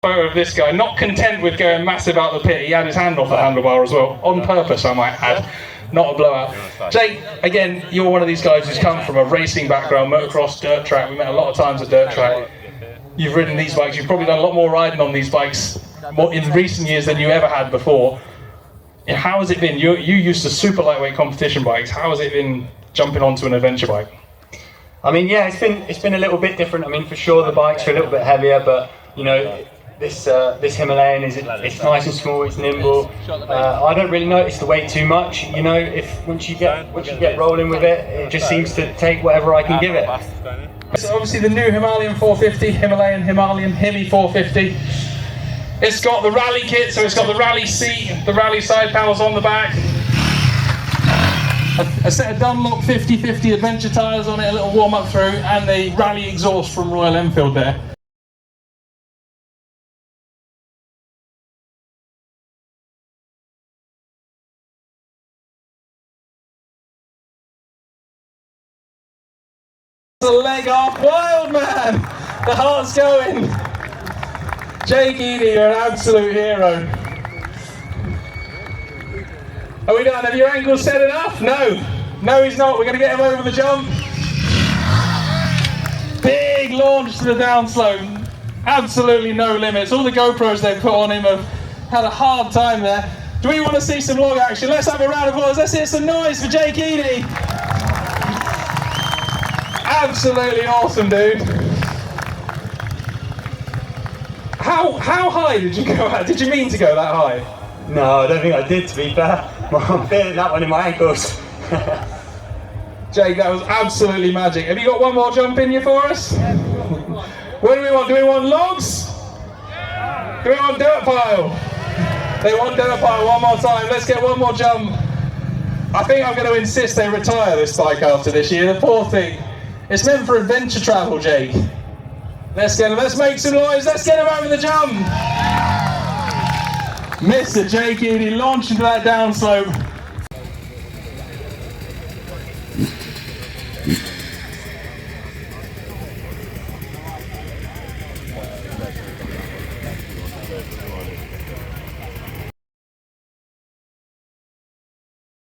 Photo of this guy, not content with going massive out the pit, he had his hand off the handlebar as well, on purpose I might add, not a blowout. Jake, again, you're one of these guys who's come from a racing background, motocross, dirt track. We met a lot of times at dirt track. You've ridden these bikes, you've probably done a lot more riding on these bikes in recent years than you ever had before. How has it been? You used to super lightweight competition bikes. How has it been jumping onto an adventure bike? I mean, yeah, it's been a little bit different. I mean, for sure the bikes are a little bit heavier, but you know, this Himalayan it's nice and small, it's nimble. I don't really notice the weight too much. You know, once you get rolling with it, it just seems to take whatever I can give it. So obviously the new Himalayan 450, Himalayan Himi 450. It's got the rally kit, so it's got the rally seat, the rally side panels on the back. A set of Dunlop 50/50 adventure tyres on it, a little warm up through, and the rally exhaust from Royal Enfield there. The leg off, wild man! The heart's going! Jake Edey, you're an absolute hero. Are we done? Have your ankles set enough? No. No, he's not. We're going to get him over the jump. Big launch to the downslope. Absolutely no limits. All the GoPros they've put on him have had a hard time there. Do we want to see some log action? Let's have a round of applause. Let's hear some noise for Jake Edey. Absolutely awesome, dude. How high did you go at? Did you mean to go that high? No, I don't think I did, to be fair. I'm feeling that one in my ankles. Jake, that was absolutely magic. Have you got one more jump in you for us? What do we want? Do we want logs? Do we want dirt pile? They want dirt pile. One more time. Let's get one more jump. I think I'm going to insist they retire this bike after this year. The poor thing. It's meant for adventure travel, Jake. Let's get him. Let's make some noise. Let's get him over the jump. Mr. Jake Edey launched into that downslope.